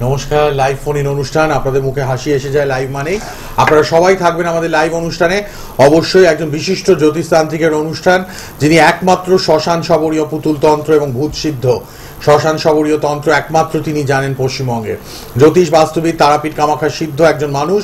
নমস্কার, live phone in অনুষ্ঠান। আপনাদের মুখে হাসি এসে যায় লাইভ মানেই। আপনারা সবাই থাকবেন আমাদের লাইভ অনুষ্ঠানে। অবশ্যই একজন বিশিষ্ট জ্যোতিষতান্ত্রিকের অনুষ্ঠান, যিনি একমাত্র শ্মশান শবরীয় পুতুল তন্ত্র এবং ভূত সিদ্ধ শ্মশান শবরীয় তন্ত্র একমাত্র তিনি জানেন পশ্চিমবঙ্গে। জ্যোতিষ বাস্তবিক তারাপীঠ কামাখ্যা সিদ্ধ একজন মানুষ,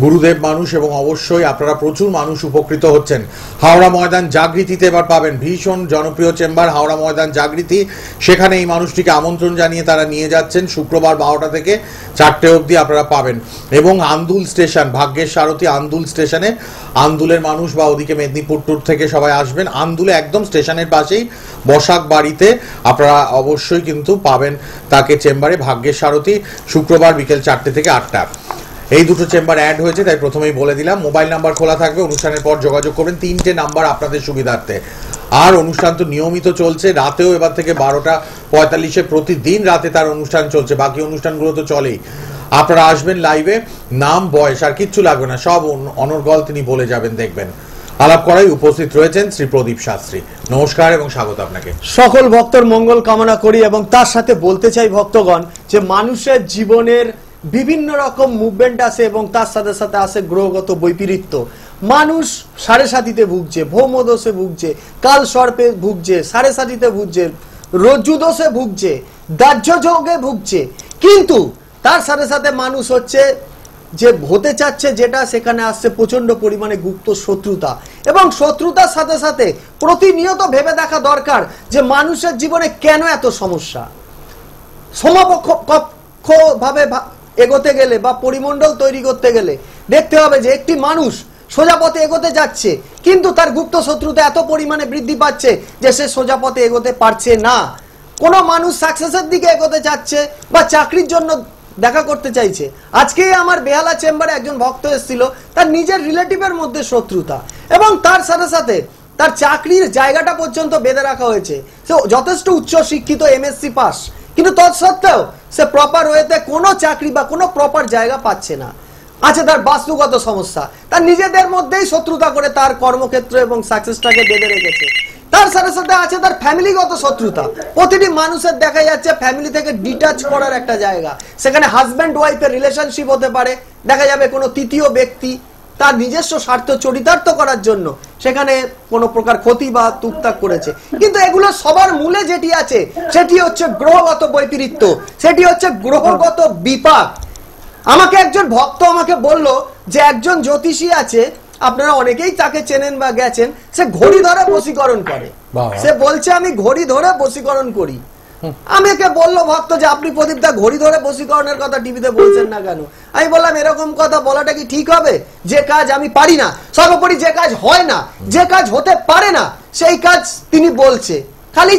গুরুদেব মানুষ, এবং অবশ্যই আপনারা প্রচুর মানুষ উপকৃত হচ্ছেন। হাওড়া ময়দান জাগৃতিতে এবার পাবেন ভীষণ জনপ্রিয় চেম্বার হাওড়া ময়দান জাগৃতি। সেখানে এই মানুষটিকে আমন্ত্রণ জানিয়ে তারা নিয়ে যাচ্ছেন শুক্রবার 12টা থেকে 4টে অবধি আপনারা পাবেন। এবং আন্দুল স্টেশন, ভাগ্যের সারথী আন্দুল স্টেশনে, আন্দুলের মানুষ বা ওদিকে মেদিনীপুর ট্যুর থেকে সবাই আসবেন। আন্দুলে একদম স্টেশনের পাশেই বসাক বাড়িতে আপনারা অবশ্যই কিন্তু পাবেন তাকে চেম্বারে, ভাগ্যের সারথী, শুক্রবার বিকেল 4টে থেকে 8টা। এই দুটো চেম্বার অ্যাড হয়েছে, তাই প্রথমেই বলে দিলাম। মোবাইল নাম্বার খোলা থাকবে, অনুষ্ঠানের পর যোগাযোগ করবেন। 3টে নাম্বার আপনাদের সুবিধার্থে। আর অনুষ্ঠান তো নিয়মিত চলছে, রাতেও এবার থেকে 12:45 প্রতিদিন রাতে তার অনুষ্ঠান চলছে। বাকি অনুষ্ঠানগুলো তো চলেই। আপনারা আসবেন লাইভে, নাম বয়স আর কিচ্ছু লাগবে না, সব অনর্গল তিনি বলে যাবেন, দেখবেন। আলাপ করাই উপস্থিত রয়েছেন শ্রী প্রদীপ শাস্ত্রী। নমস্কার এবং স্বাগত আপনাকে। সকল ভক্তর মঙ্গল কামনা করি এবং তার সাথে বলতে চাই ভক্তগণ যে মানুষের জীবনের বিভিন্ন রকম মুভমেন্ট আছে এবং তার সাথে সাথে আছে গ্রহগত বৈপরীত্য। মানুষ সাড়ে সাতিতে ভুগছে, ভৌমদোষে ভুগছে, কাল সর্পে ভুগছে, সাড়ে সাতিতে ভুগছে, রজ্জু দোষে ভুগছে, দাহ্য যোগে ভুগছে। কিন্তু তার সাথে সাথে মানুষ হচ্ছে যে হতে চাচ্ছে যেটা, সেখানে আসছে প্রচন্ড পরিমাণে গুপ্ত শত্রুতা। এবং শত্রুতার সাথে সাথে প্রতিনিয়ত ভেবে দেখা দরকার যে মানুষের জীবনে কেন এত সমস্যা। সমপক্ষ ভাবে এগোতে গেলে বা পরিমণ্ডল তৈরি করতে গেলে দেখতে হবে যে একটি মানুষ সোজা পথে এগোতে যাচ্ছে, কিন্তু তার গুপ্ত শত্রুতা এত পরিমাণে বৃদ্ধি পাচ্ছে যে সে সোজা পথে এগোতে পারছে না। কোনো মানুষ সাকসেসের দিকে এগোতে যাচ্ছে বা চাকরির জন্য দেখা করতে চাইছে। আজকে আমার বেহালা চেম্বারে একজন ভক্ত এসেছিল, তার নিজের রিলেটিভের মধ্যে শত্রুতা, এবং তার সাথে সাথে তার চাকরির জায়গাটা পর্যন্ত বেঁধে রাখা হয়েছে। সে যথেষ্ট উচ্চ শিক্ষিত, MSc পাস, কিন্তু তৎসত্ত্বেও সে প্রপার ওয়েতে কোনো চাকরি বা কোনো প্রপার জায়গা পাচ্ছে না। আছে তার বাস্তুগত সমস্যা, তার নিজেদের মধ্যেই শত্রুতা করে তার কর্মক্ষেত্র এবং সাকসেসটাকে বেঁধে রেখেছে। তার সাথে সাথে আছে তার ফ্যামিলিগত শত্রুতা। প্রতিটি মানুষের দেখা যাচ্ছে ফ্যামিলি থেকে ডিটাচ করার একটা জায়গা, সেখানে হাজব্যান্ড ওয়াইফের রিলেশনশিপ হতে পারে। দেখা যাবে কোনো তৃতীয় ব্যক্তি তার নিজস্ব স্বার্থ চরিতার্থ করার জন্য সেখানে কোনো প্রকার ক্ষতি বা তুকতাক করেছে। কিন্তু এগুলো সবার মূলে যেটি আছে সেটি হচ্ছে গ্রহগত বৈপরীত্য, সেটি হচ্ছে গ্রহগত বিপাক। আমাকে একজন ভক্ত আমাকে বলল যে একজন জ্যোতিষী আছে, আপনারা অনেকেই তাকে চেনেন বা গেছেন, সে ঘড়ি ধরে বশীকরণ করে। সে বলছে আমি ঘড়ি ধরে বশীকরণ করি। আমাকে বললো ভক্ত যে আপনি প্রদীপ দা ঘড়ি ধরে বশীকরণের কথা টিভিতে বলছেন না কেন? আমি বললাম এরকম কথা বলাটা কি ঠিক হবে? যে কাজ আমি পারি না, সর্বোপরি যে কাজ হয় না, যে কাজ হতে পারে না, সেই কাজ তিনি বলছে। খালি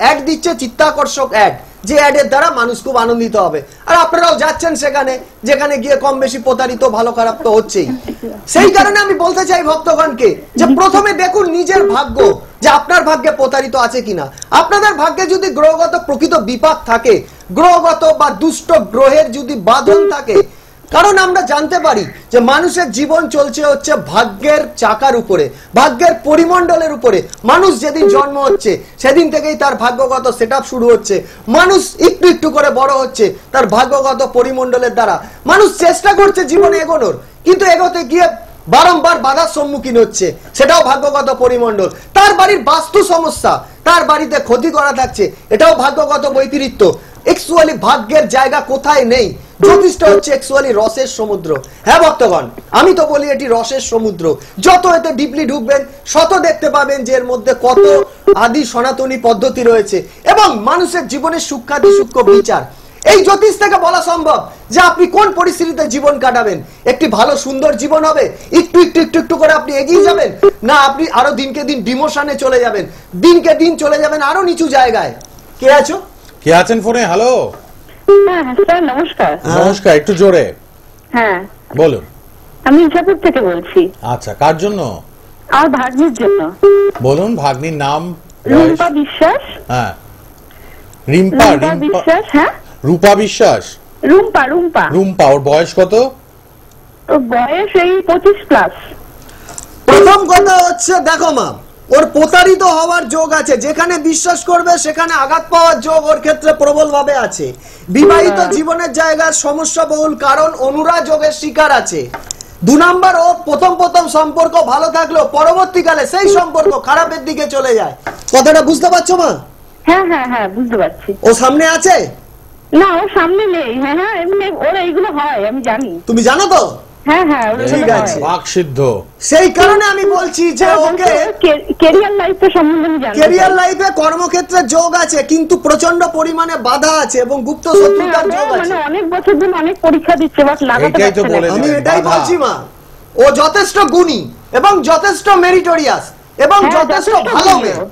অ্যাড দিচ্ছে, চিত্তাকর্ষক অ্যাড, যে অ্যাডের দ্বারা মানুষ খুব আনন্দিত হবে। আর আপনারাও যাচ্ছেন সেখানে, যেখানে গিয়ে কম বেশি প্রতারিত, ভালো খারাপ তো হচ্ছেই। সেই কারণে আমি বলতে চাই ভক্তগণকে যে প্রথমে দেখুন নিজের ভাগ্য, যে আপনার ভাগ্যে প্রতারিত আছে কিনা। আপনাদের ভাগ্যে যদি গ্রহগত প্রকৃত বিপাক থাকে, গ্রহগত বা দুষ্ট গ্রহের যদি বাঁধন থাকে, কারণ আমরা জানতে পারি যে মানুষের জীবন চলছে হচ্ছে ভাগ্যের চাকার উপরে, ভাগ্যের পরিমণ্ডলের উপরে। মানুষ যেদিন জন্ম হচ্ছে সেদিন থেকেই তার ভাগ্যগত সেটআপ শুরু হচ্ছে। মানুষ একটু একটু করে বড় হচ্ছে তার ভাগ্যগত পরিমণ্ডলের দ্বারা। মানুষ চেষ্টা করছে জীবনে এগোনোর, কিন্তু এগোতে গিয়ে বারংবার বাধার সম্মুখীন হচ্ছে, সেটাও ভাগ্যগত পরিমণ্ডল। তার বাড়ির বাস্তু সমস্যা, তার বাড়িতে ক্ষতি করা থাকছে, এটাও ভাগ্যগত বৈপরীত্য। অ্যাকচুয়ালি ভাগ্যের জায়গা কোথায় নেই। জ্যোতিষটা হচ্ছে অ্যাকচুয়ালি রসের সমুদ্র। হ্যাঁ ভক্তগণ, আমি তো বলি এটি রসের সমুদ্র। যত এতে ডিপলি ঢুকবেন শত দেখতে পাবেন যে এর মধ্যে কত আদি সনাতনী পদ্ধতি রয়েছে এবং মানুষের জীবনের সূক্ষ্মাতি সূক্ষ্ম বিচার। এই জ্যোতিষ থেকে বলা সম্ভব যে আপনি কোন পরিস্থিতিতে জীবন কাটাবেন। একটি ভালো সুন্দর জীবন হবে, একটু একটু একটু একটু করে আপনি এগিয়ে যাবেন, না আপনি আরো দিনকে দিন ডিমোশনে চলে যাবেন, দিনকে দিন চলে যাবেন আরো নিচু জায়গায়। কে আছো? কে আছেন ফোনে? হ্যালো। হ্যাঁ স্যার, নমস্কার। নমস্কার, একটু জোরে। হ্যাঁ বলুন। আমি ইছাপুর থেকে বলছি। আচ্ছা, কার জন্য? আমার ভাগ্নির জন্য। বলুন ভাগ্নির নাম। রুম্পা বিশ্বাস। হ্যাঁ, রিম্পা বিশ্বাস। হ্যাঁ, রূপা বিশ্বাস। রুম্পা রুম্পা রুম্পা। ওর বয়স কত? ওর বয়স এই 25+। প্রথম কথা হচ্ছে দেখো মা, ওর প্রতারিত হওয়ার যোগ আছে, যেখানে বিশ্বাস করবে সেখানে আঘাত পাওয়ার যোগ ওর ক্ষেত্রে প্রবল ভাবে আছে। বিবাহিত জীবনের জায়গার সমস্যা বহুল, কারণ অনুরাগ যোগের শিকার আছে। 2 নাম্বার, ও প্রথম সম্পর্ক ভালো থাকলেও পরবর্তীকালে সেই সম্পর্ক খারাপের দিকে চলে যায়। কথাটা বুঝতে পারছো মা? হ্যাঁ হ্যাঁ হ্যাঁ, বুঝতে পারছি। ও সামনে আছে? না, ও সামনে নেই। হ্যাঁ হ্যাঁ, এমনি ওরা এইগুলো হয়, আমি জানি। তুমি জানো তো? হ্যাঁ হ্যাঁ, ওরা ঠিক এগুলো আছে। হয়। বাকসিদ্ধ। সেই কারণে আমি বলছি যে ওকে ক্যারিয়ার লাইফের সম্বন্ধে আমি জানি। ক্যারিয়ার লাইফে কর্মক্ষেত্রে যোগ আছে, কিন্তু প্রচন্ড পরিমাণে বাধা আছে এবং গুপ্ত শত্রুতার যোগ আছে। মানে অনেক বছর ধরে অনেক পরীক্ষা দিচ্ছে, বাট লাগাতে এটাই তো পারছে না। বলে আমি দিলেন, এটাই বাধা। বলছি মা, ও যথেষ্ট গুণী এবং যথেষ্ট মেরিটোরিয়াস এবং হ্যাঁ, যথেষ্ট যথেষ্ট ভালো গুণী মেয়ে, ও।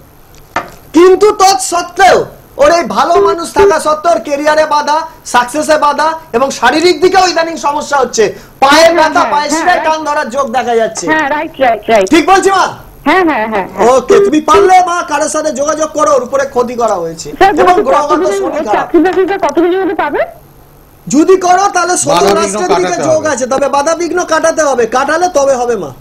কিন্তু তৎসত্ত্বেও ওর এই ভালো মানুষ থাকা সত্ত্বেও ক্যারিয়ারে বাধা, সাকসেসে বাধা এবং শারীরিক দিকেও ইদানিং সমস্যা হচ্ছে। পায়ে ব্যথা, পায়ে শিরায় টান ধরার যোগ দেখা যাচ্ছে। হ্যাঁ, রাইট রাইট রাইট। ঠিক বলছি মা? হ্যাঁ হ্যাঁ হ্যাঁ। ওকে, তুমি পারলে মা কারোর সাথে যোগাযোগ করো, ওর উপরে ক্ষতি করা হয়েছে স্যার, এবং গ্রহগত শনি খারাপ। চাকরি বাকরিটা কত কিছু হতে পাবে? যদি করো তাহলে শনি বাধাবিঘ্ন রাষ্ট্রের দিকে কাটাতে যোগ হবে। আছে, তবে বাধা বিঘ্ন কাটাতে হবে, কাটালে তবে হবে মা।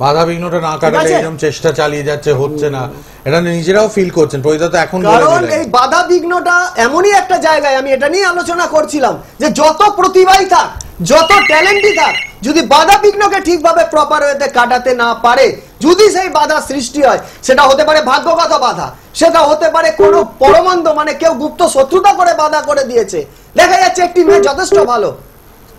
বাধা বিঘ্নটা না কাটালে ঠিক আছে? এরকম চেষ্টা চালিয়ে যাচ্ছে, হচ্ছে না, এটা নিজেরাও ফিল করছেন। প্রতিটা তো এখন বলে কারণ দিলেন। এই বাধা বিঘ্নটা এমনই একটা জায়গায়, আমি এটা নিয়ে আলোচনা করছিলাম যে যত প্রতিভাই থাক, যত ট্যালেন্টই থাক, যদি বাধা বিঘ্নকে ঠিকভাবে প্রপার ওয়েতে কাটাতে না পারে, যদি সেই বাধা সৃষ্টি হয়, সেটা হতে পারে ভাগ্যগত বাধা, সেটা হতে পারে কোনো পরমন্দ, মানে কেউ গুপ্ত শত্রুতা করে বাধা করে দিয়েছে। দেখা যাচ্ছে একটি মেয়ে যথেষ্ট ভালো,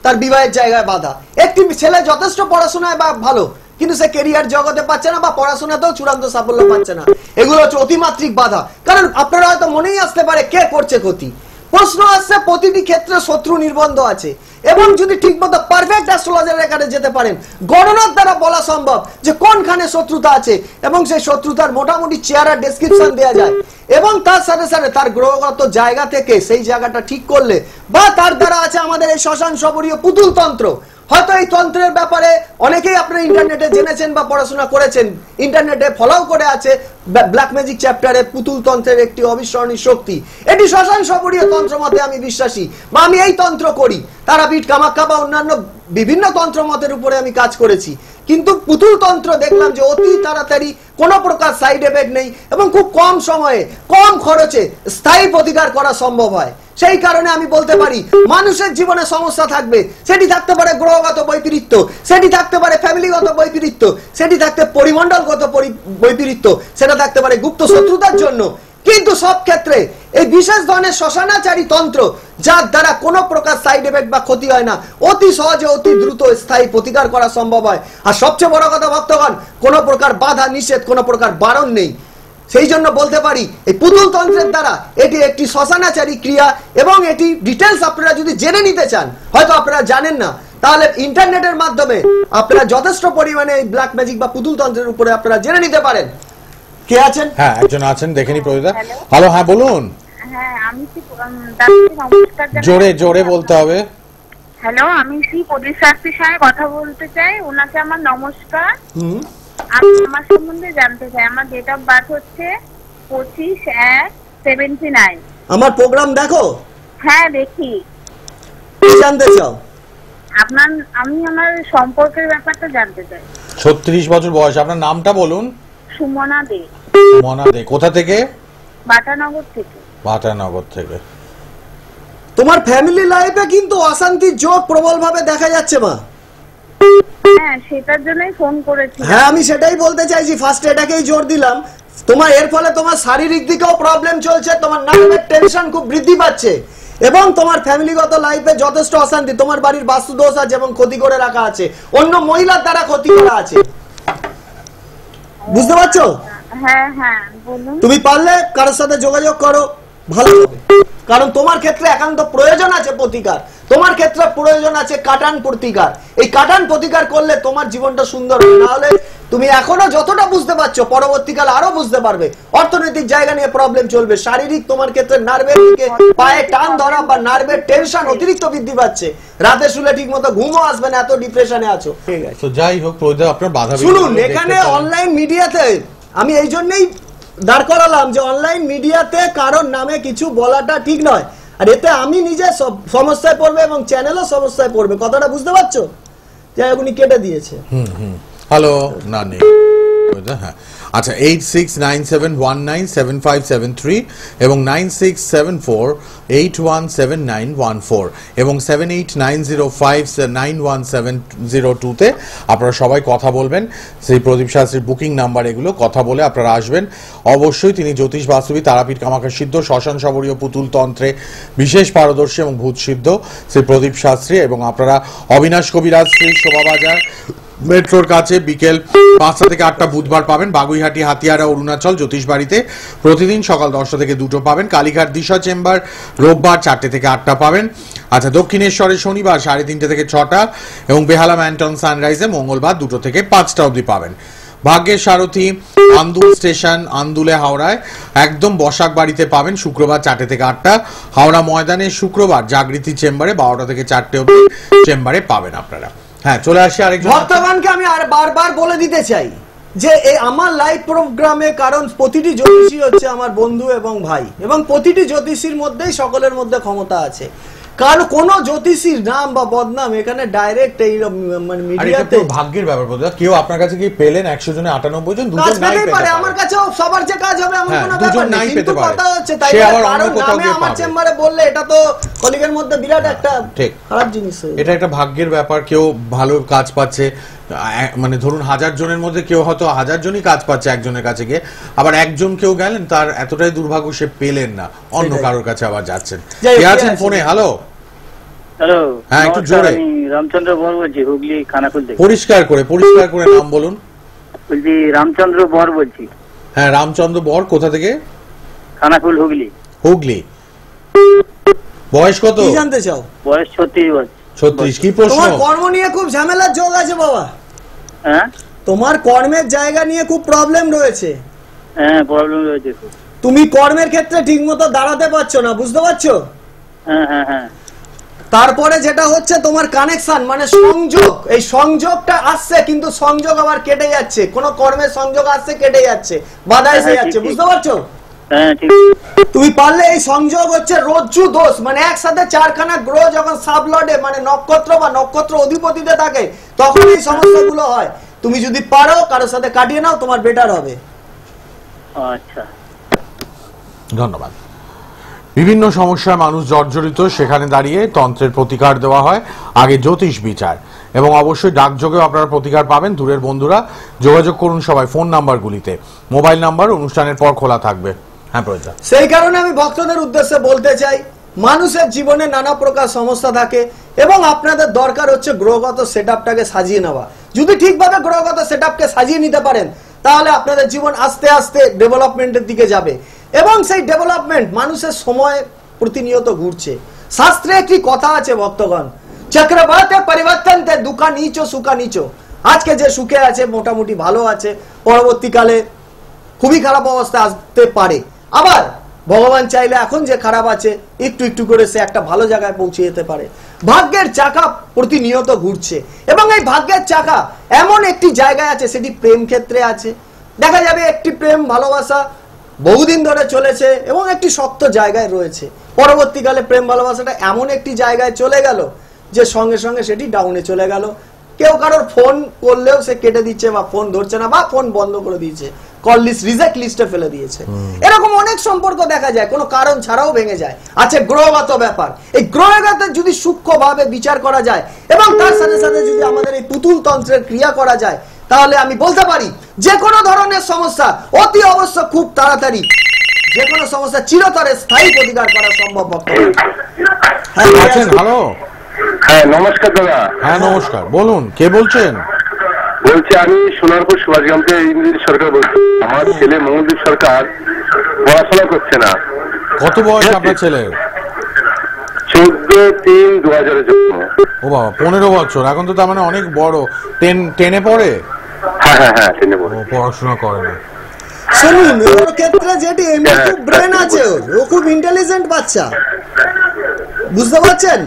তার বিবাহের জায়গায় বাধা। একটি ছেলে যথেষ্ট পড়াশোনায় বা ভালো, কিন্তু সে ক্যারিয়ার জগতে পাচ্ছে না বা পড়াশোনাতেও চূড়ান্ত সাফল্য পাচ্ছে না। এগুলো হচ্ছে অতিমাত্রিক বাধা। কারণ আপনারা হয়তো মনেই আসতে পারে কে করছে ক্ষতি। প্রশ্ন আসছে, প্রতিটি ক্ষেত্রে শত্রু নির্বন্ধ আছে এবং যদি ঠিকমতো পারফেক্ট অ্যাস্ট্রোলজারের এখানে যেতে পারেন, গণনার দ্বারা বলা সম্ভব যে কোনখানে শত্রুতা আছে এবং সেই শত্রুতার মোটামুটি চেহারা ডেসক্রিপশন দেওয়া যায় এবং তার সাথে সাথে তার গ্রহগত জায়গা থেকে সেই জায়গাটা ঠিক করলে, বা তার দ্বারা আছে আমাদের এই শ্মশান শবরীয় পুতুল তন্ত্র। হয়তো এই তন্ত্রের ব্যাপারে অনেকেই আপনারা ইন্টারনেটে জেনেছেন বা পড়াশোনা করেছেন, ইন্টারনেটে ফলো করে আছে ব্ল্যাক ম্যাজিক চ্যাপ্টারে পুতুল তন্ত্রের একটি অবিস্মরণীয় শক্তি। এটি শ্মশান শবরীয় তন্ত্র মতে আমি বিশ্বাসী, বা আমি এই তন্ত্র করি। তারাপীঠ, কামাখ্যা বা অন্যান্য বিভিন্ন তন্ত্র মতের উপরে আমি কাজ করেছি, কিন্তু পুতুল তন্ত্র দেখলাম যে অতি তাড়াতাড়ি কোনো প্রকার সাইড এফেক্ট নেই এবং খুব কম সময়ে, কম খরচে স্থায়ী প্রতিকার করা সম্ভব হয়। সেই কারণে আমি বলতে পারি, মানুষের জীবনে সমস্যা থাকবে, সেটি থাকতে পারে গ্রহগত বৈপরীত্য, সেটি থাকতে পারে ফ্যামিলিগত বৈপরীত্য, সেটি থাকতে পরিমণ্ডলগত বৈপরীত্য, সেটা থাকতে পারে গুপ্ত শত্রুতার জন্য। কিন্তু সব ক্ষেত্রে এই বিশেষ ধরনের শ্মশানাচারী তন্ত্র, যার দ্বারা কোনো প্রকার সাইড এফেক্ট বা ক্ষতি হয় না, অতি সহজে অতি দ্রুত স্থায়ী প্রতিকার করা সম্ভব হয়। আর সবচেয়ে বড় কথা ভক্তগণ, কোনো প্রকার বাধা নিষেধ, কোনো প্রকার বারণ নেই। সেই জন্য বলতে পারি এই পুতুল তন্ত্রের দ্বারা এটি একটি শ্মশানাচারী ক্রিয়া এবং এটি ডিটেলস আপনারা যদি জেনে নিতে চান, হয়তো আপনারা জানেন না, তাহলে ইন্টারনেটের মাধ্যমে আপনারা যথেষ্ট পরিমাণে এই ব্ল্যাক ম্যাজিক বা পুতুল তন্ত্রের উপরে আপনারা জেনে নিতে পারেন। কে আছেন? হ্যাঁ, একজন আছেন, দেখেনি প্রতিটা। হ্যালো, হ্যাঁ বলুন। হ্যাঁ, আমি কি নমস্কার জানাই। জোরে জোরে বলতে হবে। হ্যালো, আমি শ্রী প্রদীপ শাস্ত্রীর সঙ্গে কথা বলতে চাই। ওনাকে আমার নমস্কার। আমি আমার সম্বন্ধে জানতে চাই। আমার ডেট অফ বার্থ হচ্ছে 25/1/79। আমার প্রোগ্রাম দেখো? হ্যাঁ, দেখি। কি জানতে চাও? আমি আমার সম্পর্কের ব্যাপারটা জানতে চাই। 36 বছর বয়স। আপনার নামটা বলুন। সুমনা দে। মনা দে। কোথা থেকে? বাটানগর থেকে। বাটানগর থেকে। তোমার ফ্যামিলি লাইফে কিন্তু অশান্তির যোগ প্রবল ভাবে দেখা যাচ্ছে মা। হ্যাঁ, সেটার জন্যই ফোন করেছি। হ্যাঁ, আমি সেটাই বলতে চাইছি, ফার্স্ট এটাকেই জোর দিলাম। তোমার এর ফলে তোমার শারীরিক দিকেও প্রবলেম চলছে, তোমার নার্ভের টেনশন খুব বৃদ্ধি পাচ্ছে এবং তোমার ফ্যামিলিগত লাইফে যথেষ্ট অশান্তি, তোমার বাড়ির বাস্তু দোষ আছে এবং ক্ষতি করে রাখা আছে, অন্য মহিলার দ্বারা ক্ষতি করা আছে। বুঝতে পারছো? হ্যাঁ হ্যাঁ, বলুন। তুমি পারলে কারোর সাথে যোগাযোগ করো, ভালো হবে। কারণ তোমার ক্ষেত্রে একান্ত প্রয়োজন আছে প্রতিকার, তোমার ক্ষেত্রে প্রয়োজন আছে কাটান প্রতিকার। এই কাটান প্রতিকার করলে তোমার জীবনটা সুন্দর হবে। না হলে তুমি এখনো যতটা বুঝতে পারছো, পরবর্তীকালে আরো বুঝতে পারবে। অর্থনৈতিক জায়গা নিয়ে প্রবলেম চলবে, শারীরিক তোমার ক্ষেত্রে নার্ভের দিকে পায়ে টান ধরা বা নার্ভের টেনশন অতিরিক্ত বৃদ্ধি পাচ্ছে, রাতে শুলে ঠিক মতো ঘুমও আসবে না, এত ডিপ্রেশনে আছো। ঠিক আছে, তো যাই হোক, প্রতিটা আপনার বাধা বিঘ্ন শুনুন, দেখতে এখানে পারেন। অনলাইন মিডিয়াতে আমি এই জন্যই দাঁড় করালাম যে অনলাইন মিডিয়াতে কারোর নামে কিছু বলাটা ঠিক নয়, আর এতে আমি নিজে সমস্যায় পড়বে এবং চ্যানেলও সমস্যায় পড়বে। কথাটা বুঝতে পারছো? যাই উনি কেটে দিয়েছে। হ্যালো, না নেই। হ্যাঁ, আচ্ছা 8697197573 এবং 9674817914 এবং 7890591702 আপনারা সবাই কথা বলবেন। সেই প্রদীপ শাস্ত্রীর বুকিং নাম্বার, এগুলো কথা বলে আপনারা আসবেন। অবশ্যই তিনি জ্যোতিষ বাস্তবী, তারাপীঠ, কামাখ্যা সিদ্ধ, শ্মশান শবরীয়, পুতুল তন্ত্রে বিশেষ পারদর্শী এবং ভূত সিদ্ধ শ্রী প্রদীপ শাস্ত্রী। এবং আপনারা অবিনাশ কবিরাজ শ্রী শোভাবাজার মেট্রোর কাছে বিকেল 5টা থেকে 8টা বুধবার পাবেন। বাগুইহাটি, হাতিয়ারা, অরুণাচল জ্যোতিষবাড়িতে প্রতিদিন সকাল 10টা থেকে 2টো পাবেন। কালীঘাট দিশা চেম্বার রোববার 4টে থেকে 8টা পাবেন। আচ্ছা, দক্ষিণেশ্বরে শনিবার 3:30 থেকে 6টা এবং বেহালা ম্যান্টন সানরাইজে মঙ্গলবার 2টো থেকে 5টা অবধি পাবেন। ভাগ্যের সারথি আন্দুল স্টেশন, আন্দুলে, হাওড়ায় একদম বসাক বাড়িতে পাবেন শুক্রবার 4টে থেকে 8টা। হাওড়া ময়দানে শুক্রবার জাগৃতি চেম্বারে 12টা থেকে 4টে অবধি চেম্বারে পাবেন আপনারা। হ্যাঁ, চলে আসি আরেকজন ভক্তগণকে আমি আর বারবার বলে দিতে চাই যে এই আমার লাইভ প্রোগ্রামে, কারণ প্রতিটি জ্যোতিষী হচ্ছে আমার বন্ধু এবং ভাই, এবং প্রতিটি জ্যোতিষীর মধ্যেই সকলের মধ্যে ক্ষমতা আছে। কারণ কোন জ্যোতিষীর নাম বা বদনাম এখানে ডাইরেক্ট এই মানে মিডিয়াতে ভাগ্যের ব্যাপার বলতে কেউ আপনার কাছে কি পেলেন 100 জনে 98 জন, দুজন নাই পেতে পারে। আমার কাছেও সবার যে কাজ হবে এমন কোনো ব্যাপার নেই, কিন্তু কথা হচ্ছে তাই নামে আমার চেম্বারে বললে এটা তো কলিগের মধ্যে বিরাট একটা খারাপ জিনিস। এটা একটা ভাগ্যের ব্যাপার। কেউ ভালো কাজ পাচ্ছে, মানে ধরুন 1000 জনের মধ্যে কেউ হয়তো 1000 জনই কাজ পাচ্ছে একজনের কাছে গিয়ে, আবার একজন কেউ গেলেন তার এতটাই দুর্ভাগ্য সে পেলেন না, অন্য কারোর কাছে আবার যাচ্ছেন। কে আছেন ফোনে? হ্যালো হ্যালো, হ্যাঁ একটু জোরে। আমি রামচন্দ্র বর বলছি, হুগলি খানাকুল থেকে। পরিষ্কার করে নাম বলুন। বলছি রামচন্দ্র বর বলছি। হ্যাঁ, রামচন্দ্র বর, কোথা থেকে? খানাকুল, হুগলি। হুগলি। বয়স কত? কি জানতে চাও? বয়স 36 বছর। 36। কি প্রশ্ন? তোমার কর্ম নিয়ে খুব ঝামেলার যোগ আছে বাবা। হ্যাঁ, তোমার কর্মের জায়গা নিয়ে খুব প্রবলেম রয়েছে। হ্যাঁ, প্রবলেম রয়েছে। তুমি কর্মের ক্ষেত্রে ঠিকমতো দাঁড়াতে পারছো না, বুঝতে পারছো? হ্যাঁ হ্যাঁ হ্যাঁ। তারপরে যেটা হচ্ছে তোমার কানেকশন, মানে সংযোগ, এই সংযোগটা আসছে কিন্তু সংযোগ আবার কেটে যাচ্ছে। কোন কর্মের সংযোগ আসছে, কেটে যাচ্ছে, বাধা এসে যাচ্ছে, বুঝতে পারছো? হ্যাঁ, ঠিক। তুমি পারলে এই সংযোগ হচ্ছে রজ্জু দোষ, মানে একসাথে 4খানা গ্রহ যখন সাবলর্ডে মানে নক্ষত্র বা নক্ষত্র অধিপতিতে থাকে তখন এই সমস্যাগুলো হয়। তুমি যদি পারো কারোর সাথে কাটিয়ে নাও, তোমার বেটার হবে। আচ্ছা, ধন্যবাদ। বিভিন্ন সমস্যায় মানুষ জর্জরিত, সেখানে দাঁড়িয়ে তন্ত্রের প্রতিকার দেওয়া হয়, আগে জ্যোতিষ বিচার, এবং অবশ্যই ডাকযোগেও আপনারা প্রতিকার পাবেন। দূরের বন্ধুরা যোগাযোগ করুন সবাই ফোন নাম্বারগুলিতে, মোবাইল নাম্বার অনুষ্ঠানের পর খোলা থাকবে। হ্যাঁ প্রজ্ঞা, সেই কারণে আমি ভক্তদের উদ্দেশ্যে বলতে চাই, মানুষের জীবনে নানা প্রকার সমস্যা থাকে এবং আপনাদের দরকার হচ্ছে গ্রহগত সেটআপটাকে সাজিয়ে নেওয়া। যদি ঠিকভাবে গ্রহগত সেটআপকে সাজিয়ে নিতে পারেন তাহলে আপনাদের জীবন আস্তে আস্তে ডেভেলপমেন্টের দিকে যাবে, এবং সেই ডেভেলপমেন্ট মানুষের সময় প্রতিনিয়ত ঘুরছে। শাস্ত্রে একটি কথা আছে ভক্তগণ, চক্রবাতে পরিবর্তন তে দুঃখা নিচো সুখা নিচো। আজকে যে সুখে আছে মোটামুটি ভালো আছে, পরবর্তীকালে খুবই খারাপ অবস্থা আসতে পারে। আবার ভগবান চাইলে এখন যে খারাপ আছে একটু একটু করে সে একটা ভালো জায়গায় পৌঁছে যেতে পারে। ভাগ্যের চাকা প্রতিনিয়ত ঘুরছে, এবং এই ভাগ্যের চাকা এমন একটি জায়গায় আছে, সেটি প্রেম ক্ষেত্রে আছে। দেখা যাবে একটি প্রেম ভালোবাসা বহুদিন ধরে চলেছে এবং একটি শক্ত জায়গায় রয়েছে, পরবর্তীকালে প্রেম ভালোবাসাটা এমন একটি জায়গায় চলে গেল যে সঙ্গে সঙ্গে সেটি ডাউনে চলে গেল। কেউ কারোর ফোন করলেও সে কেটে দিচ্ছে বা ফোন ধরছে না বা ফোন বন্ধ করে দিয়েছে, কল লিস্ট রিজেক্ট লিস্টে ফেলে দিয়েছে। এরকম অনেক সম্পর্ক দেখা যায়, কোনো কারণ ছাড়াও ভেঙে যায়। আছে গ্রহগত ব্যাপার, এই গ্রহগত যদি সূক্ষ্মভাবে বিচার করা যায় এবং তার সাথে সাথে যদি আমাদের এই পুতুল তন্ত্রের ক্রিয়া করা যায়, তাহলে আমি বলতে পারি যে কোনো ধরনের সমস্যা অতি অবশ্য খুব তাড়াতাড়ি যে কোনো সমস্যা চিরতরে স্থায়ী প্রতিকার করা সম্ভব। হ্যালো, হ্যাঁ নমস্কার দাদা। হ্যাঁ নমস্কার, বলুন কে বলছেন? বলছি আমি সোনারপুর সুভাষগ্রাম থেকে ইন্দ্রজিৎ সরকার বলছি। আমার ছেলে মঙ্গলদীপ সরকার পড়াশোনা করছে না। কত বয়স আপনার ছেলের? 14/3/2000 জন্ম। ও বাবা, 15 বছর। এখন তো তার মানে অনেক বড়। 10-এ পড়ে? হ্যাঁ হ্যাঁ হ্যাঁ, 10-এ পড়ে। পড়াশোনা করে না। শুনুন, ওর ক্ষেত্রে যেটি এমনি খুব ব্রেন আছে, ও খুব ইন্টেলিজেন্ট বাচ্চা, বুঝতে পারছেন?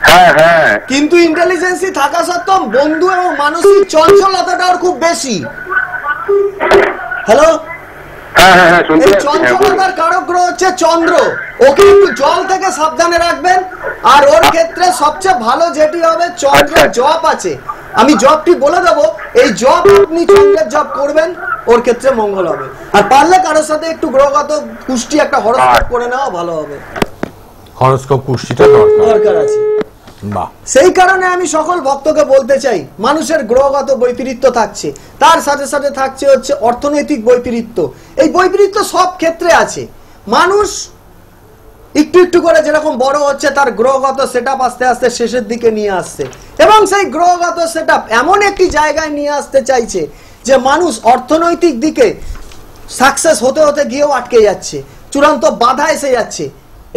হ্যাঁ হ্যাঁ, কিন্তু ইন্টেলিজেন্সি থাকা সত্ত্বেও বন্ধু এবং মানসিক চঞ্চলতাটা ওর খুব বেশি। হ্যালো, হ্যাঁ হ্যাঁ হ্যাঁ, শুনতে এই পাচ্ছি। চঞ্চলতার কারক গ্রহ হচ্ছে চন্দ্র। ওকে একটু জল থেকে সাবধানে রাখবেন। আর ওর ক্ষেত্রে সবচেয়ে ভালো যেটি হবে, চন্দ্রের জপ আছে, আমি জপটি বলে দেবো। এই জপ আপনি চন্দ্রের জপ করবেন, ওর ক্ষেত্রে মঙ্গল হবে। আর পারলে কারোর সাথে একটু গ্রহগত কুষ্টি একটা হরস্কোপ করে নেওয়া ভালো হবে, হরোস্কোপ কুষ্টিটা দরকার আছে। বাহ, সেই কারণে আমি সকল ভক্তকে বলতে চাই, মানুষের গ্রহগত বৈপরীত্য থাকছে, তার সাথে সাথে থাকছে হচ্ছে অর্থনৈতিক বৈপরীত্য। এই বৈপরীত্য সব ক্ষেত্রে আছে। মানুষ একটু একটু করে যেরকম বড় হচ্ছে, তার গ্রহগত সেটআপ আস্তে আস্তে শেষের দিকে নিয়ে আসছে, এবং সেই গ্রহগত সেটআপ এমন একটি জায়গায় নিয়ে আসতে চাইছে যে মানুষ অর্থনৈতিক দিকে সাকসেস হতে হতে গিয়েও আটকে যাচ্ছে, চূড়ান্ত বাধা এসে যাচ্ছে।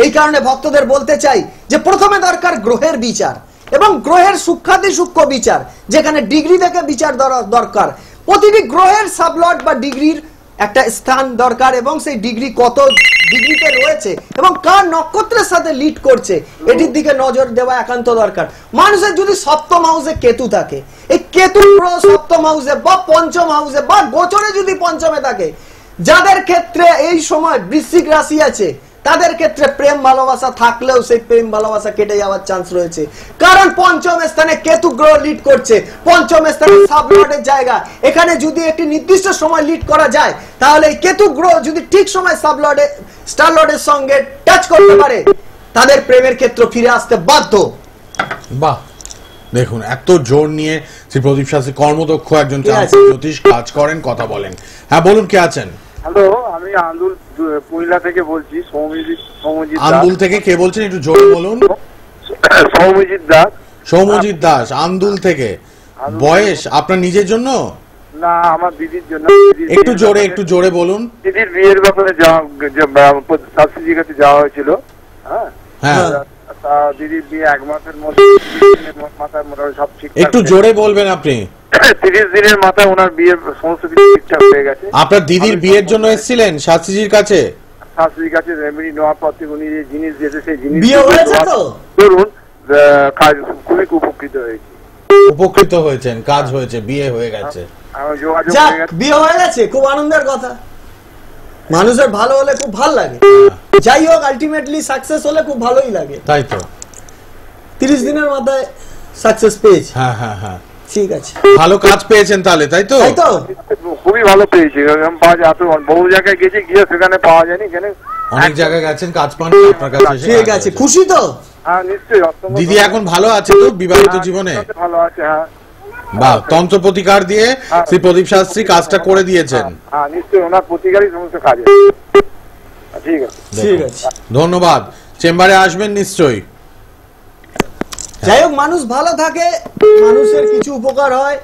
এই কারণে ভক্তদের বলতে চাই যে প্রথমে দরকার গ্রহের বিচার, এবং গ্রহের সূক্ষ্মাতি সূক্ষ্ম বিচার, যেখানে ডিগ্রি থেকে বিচার দরকার। প্রতিটি গ্রহের সাবলট বা ডিগ্রির একটা স্থান দরকার, এবং সেই ডিগ্রি কত ডিগ্রিতে রয়েছে এবং কার নক্ষত্রের সাথে লিড করছে এটির দিকে নজর দেওয়া একান্ত দরকার। মানুষের যদি সপ্তম হাউসে কেতু থাকে, এই কেতু গ্রহ সপ্তম হাউসে বা পঞ্চম হাউসে বা গোচরে যদি পঞ্চমে থাকে, যাদের ক্ষেত্রে এই সময় বৃশ্চিক রাশি আছে, তাদের ক্ষেত্রে প্রেম ভালোবাসা থাকলেও সেই প্রেম ভালোবাসা কেটে যাওয়ার চান্স রয়েছে। কারণ পঞ্চম স্থানে কেতু গ্রহ লিড করছে, পঞ্চম স্থানে সাবলটের জায়গা। এখানে যদি একটি নির্দিষ্ট সময় লিড করা যায়, তাহলে এই কেতু গ্রহ যদি ঠিক সময় সাবলটে স্টারলটের সঙ্গে টাচ করতে পারে, তাদের প্রেমের ক্ষেত্র ফিরে আসতে বাধ্য। বাহ, দেখুন এত জোর নিয়ে শ্রী প্রদীপ শাস্ত্রী কর্মদক্ষ একজন জ্যোতিষ, কাজ করেন, কথা বলেন। হ্যাঁ বলুন, কে আছেন? হ্যালো, আমি আন্দুল পুইলা থেকে বলছি। সৌমজিৎ আন্দুল থেকে কে বলছেন? একটু জোরে বলুন। সৌমজিৎ দাস। সৌমজিৎ দাস, আন্দুল থেকে। বয়স আপনার নিজের জন্য না, আমার দিদির জন্য। একটু জোরে বলুন। দিদির বিয়ের ব্যাপারে শাস্ত্রীজির কাছে যাওয়া হয়েছিল। হ্যাঁ, দিদির বিয়ে 1 মাসের মধ্যে মাথায় মোটামুটি সব ঠিক। একটু জোরে বলবেন আপনি। 30 দিনের মাথায় ওনার বিয়ের সমস্ত কিছু ঠিকঠাক হয়ে গেছে। আপনার দিদির বিয়ের জন্য এসেছিলেন শাস্ত্রীজির কাছে? শাস্ত্রীর কাছে রেমেডি নেওয়ার পর থেকে উনি যে জিনিস দিয়েছে, সেই জিনিস বিয়ে হয়েছে তো ধরুন খুবই উপকৃত হয়েছে। উপকৃত হয়েছেন, কাজ হয়েছে, বিয়ে হয়ে গেছে। বিয়ে হয়ে গেছে, খুব আনন্দের কথা। মানুষের ভালো হলে খুব ভালো লাগে, যাই হোক আলটিমেটলি সাকসেস হলে খুব ভালোই লাগে। তাই তো, 30 দিনের মাথায় সাকসেস পেয়েছে। হ্যাঁ হ্যাঁ হ্যাঁ, ঠিক আছে, ভালো কাজ পেয়েছেন তাহলে, তাই তো? তাই তো, খুবই ভালো পেয়েছি। পাওয়া যায়, বহু জায়গায় গেছি, গিয়ে সেখানে পাওয়া যায়নি। এখানে অনেক জায়গায় গেছেন, কাজ পাননি, আপনার কাছে এসে ঠিক আছে, খুশি তো? হ্যাঁ নিশ্চয়ই। দিদি এখন ভালো আছে তো বিবাহিত জীবনে? ভালো আছে, হ্যাঁ। বাহ, তন্ত্র প্রতিকার দিয়ে শ্রী প্রদীপ শাস্ত্রী কাজটা করে দিয়েছেন। হ্যাঁ নিশ্চয়ই, ওনার প্রতিকারই সমস্ত কাজ। ঠিক আছে, ঠিক আছে, ধন্যবাদ। চেম্বারে আসবেন নিশ্চয়ই। যাই হোক, মানুষ ভালো থাকে, মানুষের কিছু উপকার হয়,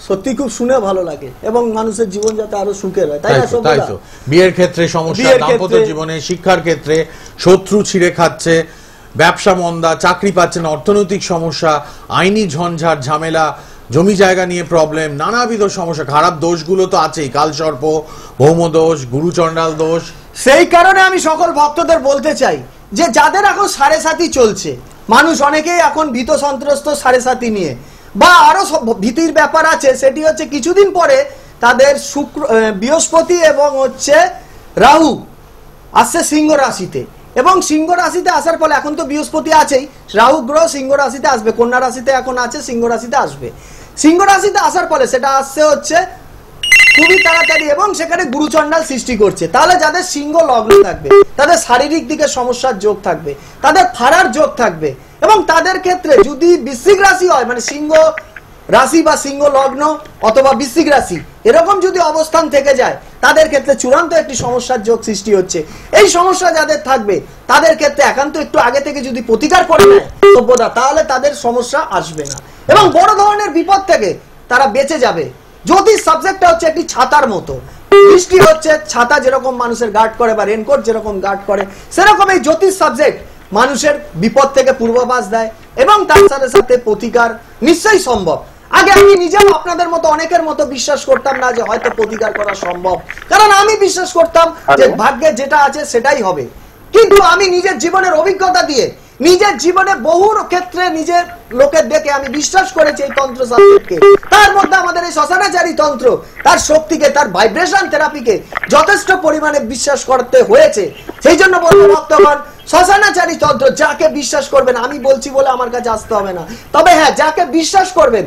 সত্যি খুব শুনে ভালো লাগে, এবং মানুষের জীবন যাতে আরো সুখের হয়, তাই না? তাই তো, বিয়ের ক্ষেত্রে সমস্যা, দাম্পত্য জীবনে, শিক্ষার ক্ষেত্রে শত্রু ছিঁড়ে খাচ্ছে, ব্যবসা মন্দা, চাকরি পাচ্ছেন, অর্থনৈতিক সমস্যা, আইনি ঝঞ্ঝাট ঝামেলা, জমি জায়গা নিয়ে প্রবলেম, নানাবিধ সমস্যা, খারাপ দোষগুলো তো আছেই, কালসর্প, ভৌম দোষ, গুরুচণ্ডাল দোষ। সেই কারণে আমি সকল ভক্তদের বলতে চাই যে যাদের এখন 7.5 চলছে, মানুষ অনেকেই এখন ভীত সন্ত্রস্ত 7.5 নিয়ে, বা আরো ভীতির ব্যাপার আছে। সেটি হচ্ছে কিছুদিন পরে তাদের বৃহস্পতি এবং হচ্ছে রাহু আসছে সিংহ রাশিতে, এবং সিংহ রাশিতে আসার ফলে, এখন তো বৃহস্পতি আছেই, রাহু গ্রহ সিংহ রাশিতে আসবে, কন্যা রাশিতে এখন আছে, সিংহ রাশিতে আসবে। সিংহ রাশিতে আসার ফলে সেটা আসছে হচ্ছে খুবই তাড়াতাড়ি, এবং সেখানে গুরুচণ্ডাল সৃষ্টি করছে। তাহলে যাদের সিংহ লগ্ন থাকবে, তাদের শারীরিক দিকে সমস্যার যোগ থাকবে, তাদের ফাড়ার যোগ থাকবে, এবং তাদের ক্ষেত্রে যদি বৃশ্চিক রাশি হয়, মানে সিংহ রাশি বা সিংহ লগ্ন অথবা বৃশ্চিক রাশি এরকম যদি অবস্থান থেকে যায়, তাদের ক্ষেত্রে চূড়ান্ত একটি সমস্যার যোগ সৃষ্টি হচ্ছে। এই সমস্যা যাদের থাকবে, তাদের ক্ষেত্রে একান্ত একটু আগে থেকে যদি প্রতিকার করে নেয় সভ্যতা, তাহলে তাদের সমস্যা আসবে না, এবং বড় ধরনের বিপদ থেকে তারা বেঁচে যাবে। জ্যোতিষ সাবজেক্টটা হচ্ছে একটি ছাতার মতো। বৃষ্টি হচ্ছে ছাতা যেরকম মানুষের গার্ড করে, বা রেনকোট যেরকম গার্ড করে, সেরকম এই জ্যোতিষ সাবজেক্ট মানুষের বিপদ থেকে পূর্বাভাস দেয়, এবং তার সাথে সাথে প্রতিকার নিশ্চয়ই সম্ভব। আগে আমি নিজেও আপনাদের মতো অনেকের মতো বিশ্বাস করতাম না যে হয়তো প্রতিকার করা সম্ভব, কারণ আমি বিশ্বাস করতাম যে ভাগ্যে যেটা আছে সেটাই হবে। কিন্তু আমি নিজের জীবনের অভিজ্ঞতা দিয়ে, নিজের জীবনে বহু ক্ষেত্রে নিজের লোকের দেখে আমি বিশ্বাস করেছি এই তন্ত্র সাবজেক্টকে। তার মধ্যে আমাদের এই শ্মশানাচারী তন্ত্র, তার শক্তিকে, তার ভাইব্রেশন থেরাপিকে যথেষ্ট পরিমাণে বিশ্বাস করতে হয়েছে। সেই জন্য বলবো ভক্তগণ, শ্মশানাচারী তন্ত্র যাকে বিশ্বাস করবেন, আমি বলছি বলে আমার কাছে আসতে হবে না, তবে হ্যাঁ যাকে বিশ্বাস করবেন,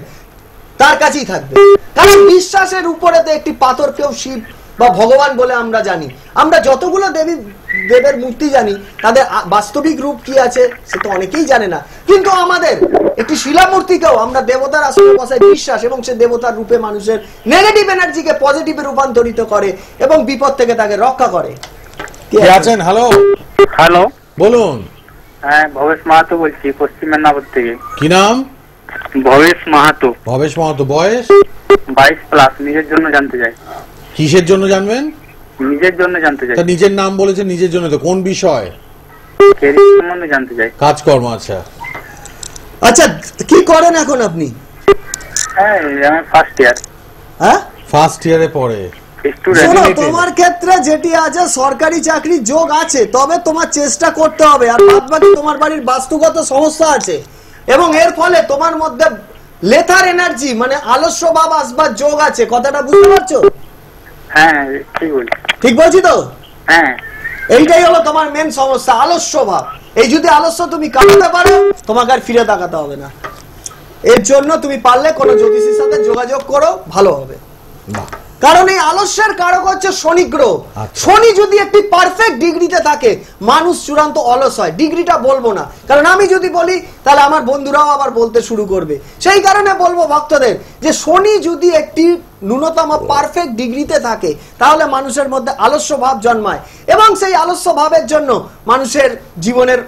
তার কাছেই থাকবে। কারণ বিশ্বাসের উপরে তো একটি পাথরকেও শিব বা ভগবান বলে আমরা জানি। আমরা যতগুলো দেবী দেবের মূর্তি জানি তাদের বাস্তবিক রূপ কি আছে সে তো অনেকেই জানে না, কিন্তু আমাদের একটি শিলা মূর্তিকেও আমরা দেবতার আসলে বসায় বিশ্বাস, এবং সে দেবতার রূপে মানুষের নেগেটিভ এনার্জিকে পজিটিভে রূপান্তরিত করে এবং বিপদ থেকে তাকে রক্ষা করে। কে আছেন? হ্যালো হ্যালো, বলুন। হ্যাঁ, ভবেশ মাহাতো বলছি, পশ্চিম মেদিনীপুর থেকে। কি নাম? ভবেশ মাহাতো। ভবেশ মাহাতো। বয়স? 22+। নিজের জন্য জানতে চাই। কিসের জন্য জানবেন? নিজের জন্য জানতে চাই। তা নিজের নাম বলেছেন, নিজের জন্য তো কোন বিষয়? ক্যারিয়ার সম্বন্ধে জানতে চাই। কাজকর্ম। আচ্ছা আচ্ছা, কি করেন এখন আপনি? হ্যাঁ, আমি ফার্স্ট ইয়ার। হ্যাঁ, ফার্স্ট ইয়ারে পড়ে। শোনো, তোমার ক্ষেত্রে যেটি আছে সরকারি চাকরির যোগ আছে, তবে তোমার চেষ্টা করতে হবে। আর বাদবাকি তোমার বাড়ির বাস্তুগত সমস্যা আছে এবং এর ফলে তোমার মধ্যে লেথার এনার্জি মানে আলস্য ভাব আসবার যোগ আছে। কথাটা বুঝতে পারছো? হ্যাঁ, ঠিক বলছি। ঠিক বলছি তো? হ্যাঁ, এইটাই হলো তোমার মেন সমস্যা, আলস্য ভাব। এই যদি আলস্য তুমি কাটাতে পারো, তোমাকে আর ফিরে তাকাতে হবে না। এর জন্য তুমি পারলে কোনো জ্যোতিষীর সাথে যোগাযোগ করো, ভালো হবে। কারণ এই আলস্যের কারক হচ্ছে শনি গ্রহ। শনি যদি একটি পারফেক্ট ডিগ্রিতে থাকে, মানুষ চূড়ান্ত অলস হয়। ডিগ্রিটা বলবো না, কারণ আমি যদি বলি তাহলে আমার বন্ধুরাও আবার বলতে শুরু করবে। সেই কারণে বলবো ভক্তদের যে শনি যদি একটি ন্যূনতম পারফেক্ট ডিগ্রিতে থাকে তাহলে মানুষের মধ্যে আলস্য ভাব জন্মায়, এবং সেই আলস্য ভাবের জন্য মানুষের জীবনের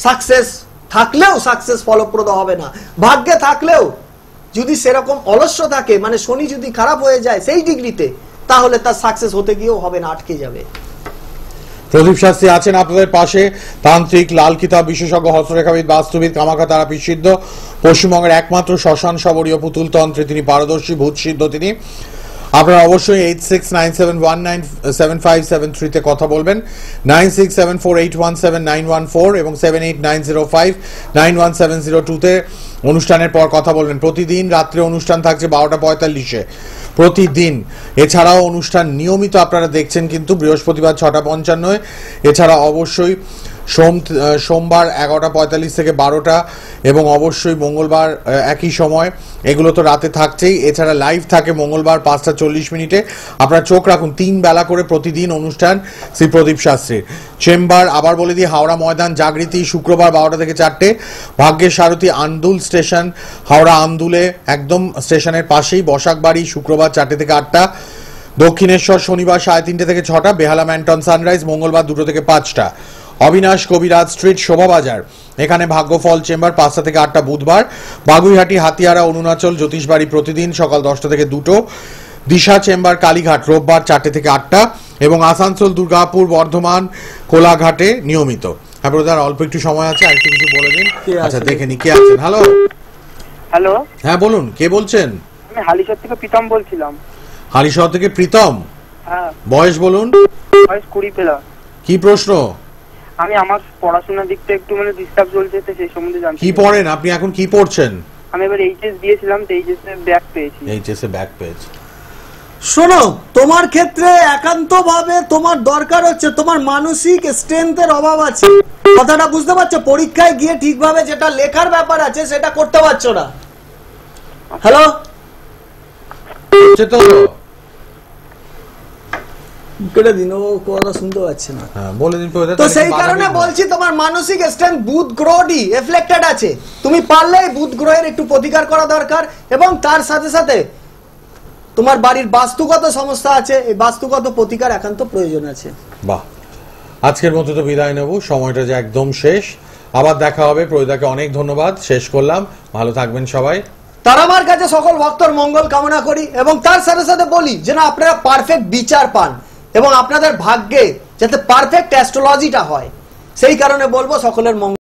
সাকসেস থাকলেও সাকসেস ফলপ্রদ হবে না। ভাগ্যে থাকলেও যদি সেরকম অলস্য থাকে, মানে শনি যদি খারাপ হয়ে যায় সেই ডিগ্রিতে, তাহলে তার সাকসেস হতে গিয়েও হবে না, আটকে যাবে। প্রদীপ শাস্ত্রী আছেন আপনাদের পাশে, তান্ত্রিক, লাল কিতাব বিশেষজ্ঞ, হস্তরেখাবিদ, বাস্তুবিদ, কামাখ্যা তারাপীঠ সিদ্ধ, পশ্চিমবঙ্গের একমাত্র শ্মশান শবরীয় পুতুল তন্ত্রে তিনি পারদর্শী, ভূত সিদ্ধ তিনি। আপনারা অবশ্যই 8697197573 তে কথা বলবেন, 9674817914 এবং 7890591702 তে অনুষ্ঠানের পর কথা বলবেন। প্রতিদিন রাত্রে অনুষ্ঠান থাকছে 12:45-এ প্রতিদিন। এছাড়াও অনুষ্ঠান নিয়মিত আপনারা দেখছেন কিন্তু বৃহস্পতিবার 6:55, এছাড়া অবশ্যই সোমবার 11:45 থেকে 12টা, এবং অবশ্যই মঙ্গলবার একই সময়। এগুলো তো রাতে থাকছেই। এছাড়া লাইভ থাকে মঙ্গলবার 5:40 আপনারা চোখ রাখুন, 3 বেলা করে প্রতিদিন অনুষ্ঠান শ্রী প্রদীপ শাস্ত্রীর। চেম্বার আবার বলে দিই, হাওড়া ময়দান জাগৃতি, শুক্রবার 12টা থেকে 4টে। ভাগ্যের সারথী আন্দুল স্টেশন, হাওড়া আন্দুলে একদম স্টেশনের পাশেই বসাকবাড়ি, শুক্রবার 4টে থেকে 8টা। দক্ষিণেশ্বর শনিবার 3:30 থেকে 6টা। বেহালা ম্যান্টন সানরাইজ মঙ্গলবার 2টো থেকে 5টা। অবিনাশ কবিরাজ স্ট্রিট, শোভাবাজার, এখানে ভাগ্যফল চেম্বার 5টা থেকে 8টা বুধবার। বাগুইহাটি, হাতিয়ারা, অরুণাচল জ্যোতিষবাড়ি প্রতিদিন সকাল 10টা থেকে 2টো। দিশা চেম্বার কালীঘাট রোববার 4টে থেকে 8টা, এবং আসানসোল, দুর্গাপুর, বর্ধমান, কোলাঘাটে নিয়মিত। হ্যাঁ ব্রদার, অল্প একটু সময় আছে, আর একটু কিছু বলে দিন। আচ্ছা দেখে নি কে আছেন। হ্যালো হ্যালো, হ্যাঁ বলুন, কে বলছেন? আমি হালিশহর থেকে প্রীতম বলছিলাম। হালিশহর থেকে প্রীতম। হ্যাঁ। বয়স বলুন? বয়স 20 কি প্রশ্ন? আমি আমার পড়াশোনার দিকটা একটু মানে ডিস্টার্ব চলছে, তো সেই সম্বন্ধে জানতে। কি পড়েন আপনি এখন? কি পড়ছেন? আমি এবার এইচএস দিয়েছিলাম, তো এইচএস এর ব্যাক পেয়েছি। এইচএস এ ব্যাক পেয়েছি। শোনো, তোমার ক্ষেত্রে একান্ত ভাবে তোমার দরকার হচ্ছে, তোমার মানসিক স্ট্রেংথের অভাব আছে। কথাটা বুঝতে পারছো? পরীক্ষায় গিয়ে ঠিকভাবে যেটা লেখার ব্যাপার আছে সেটা করতে পারছো না। হ্যালো, হচ্ছে তো? কেটে দিন, ও কথা শুনতে পাচ্ছে না। হ্যাঁ বলে দিন। তো সেই কারণে বলছি তোমার মানসিক স্ট্রেংথ বুধ গ্রহটি এফ্লেক্টেড আছে। তুমি পারলে বুধ গ্রহের একটু প্রতিকার করা দরকার, এবং তার সাথে সাথে তোমার বাড়ির বাস্তুগত সমস্যা আছে, এই বাস্তুগত প্রতিকার একান্ত প্রয়োজন আছে। বাহ, আজকের মতো তো বিদায় নেব, সময়টা যে একদম শেষ। আবার দেখা হবে। প্রয়োদাকে অনেক ধন্যবাদ, শেষ করলাম। ভালো থাকবেন সবাই। তার আমার কাছে সকল ভক্তর মঙ্গল কামনা করি, এবং তার সাথে সাথে বলি যেন আপনারা পারফেক্ট বিচার পান এবং আপনাদের ভাগ্যে যাতে পারফেক্ট অ্যাস্ট্রোলজিটা হয়, সেই কারণে বলবো সকলের মঙ্গল।